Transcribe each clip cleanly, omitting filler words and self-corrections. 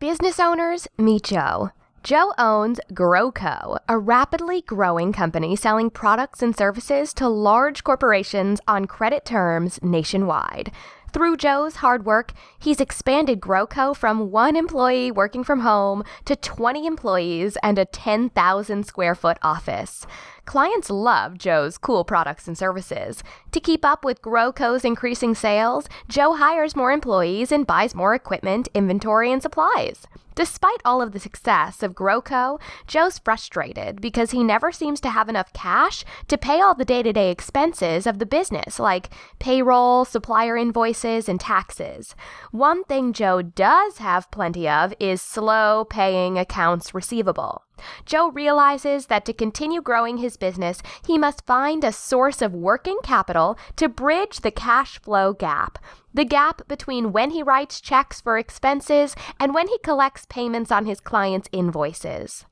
Business owners, meet Joe. Joe owns Rioux, a rapidly growing company selling products and services to large corporations on credit terms nationwide. Through Joe's hard work, he's expanded Rioux from one employee working from home to 20 employees and a 10,000 square foot office. Clients love Joe's cool products and services. To keep up with Rioux' increasing sales, Joe hires more employees and buys more equipment, inventory, and supplies. Despite all of the success of Rioux, Joe's frustrated because he never seems to have enough cash to pay all the day-to-day expenses of the business, like payroll, supplier invoices, and taxes. One thing Joe does have plenty of is slow paying accounts receivable. Joe realizes that to continue growing his business, he must find a source of working capital to bridge the cash flow gap. The gap between when he writes checks for expenses and when he collects payments on his clients' invoices.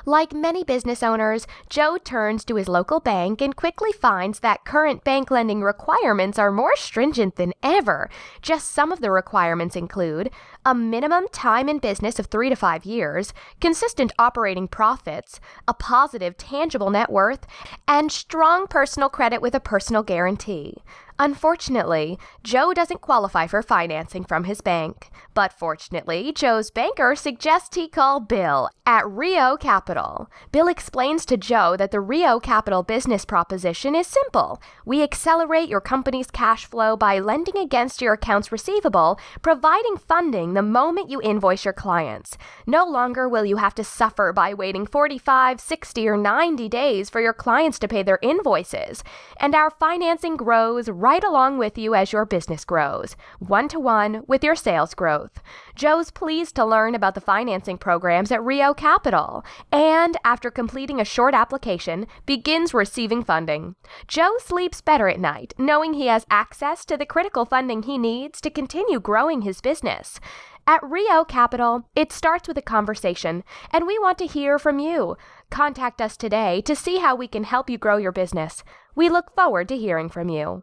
Like many business owners, Joe turns to his local bank and quickly finds that current bank lending requirements are more stringent than ever. Just some of the requirements include a minimum time in business of 3 to 5 years, consistent operating profits, a positive tangible net worth, and strong personal credit with a personal guarantee. Unfortunately, Joe doesn't qualify for financing from his bank. But fortunately, Joe's banker suggests he call Bill at Rioux Capital. Bill explains to Joe that the Rioux Capital business proposition is simple. We accelerate your company's cash flow by lending against your accounts receivable, providing funding the moment you invoice your clients. No longer will you have to suffer by waiting 45, 60, or 90 days for your clients to pay their invoices. And our financing grows right along with you as your business grows, one-to-one with your sales growth. Joe's pleased to learn about the financing programs at Rioux Capital, and after completing a short application, begins receiving funding. Joe sleeps better at night, knowing he has access to the critical funding he needs to continue growing his business. At Rioux Capital, it starts with a conversation, and we want to hear from you. Contact us today to see how we can help you grow your business. We look forward to hearing from you.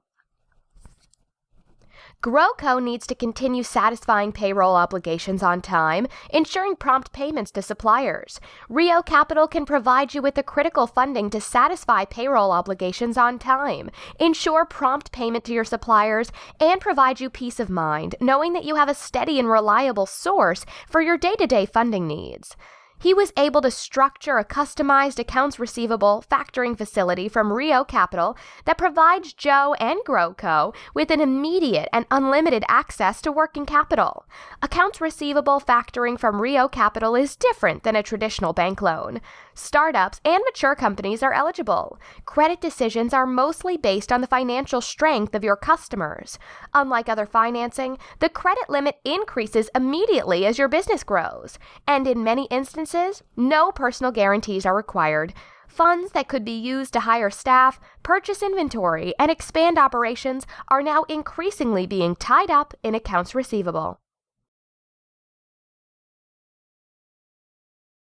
Rioux needs to continue satisfying payroll obligations on time, ensuring prompt payments to suppliers. Rioux Capital can provide you with the critical funding to satisfy payroll obligations on time, ensure prompt payment to your suppliers, and provide you peace of mind, knowing that you have a steady and reliable source for your day-to-day funding needs. He was able to structure a customized accounts receivable factoring facility from Rioux Capital that provides Joe and Rioux with an immediate and unlimited access to working capital. Accounts receivable factoring from Rioux Capital is different than a traditional bank loan. Startups and mature companies are eligible. Credit decisions are mostly based on the financial strength of your customers. Unlike other financing, the credit limit increases immediately as your business grows, and in many instances, no personal guarantees are required. Funds that could be used to hire staff, purchase inventory, and expand operations are now increasingly being tied up in accounts receivable.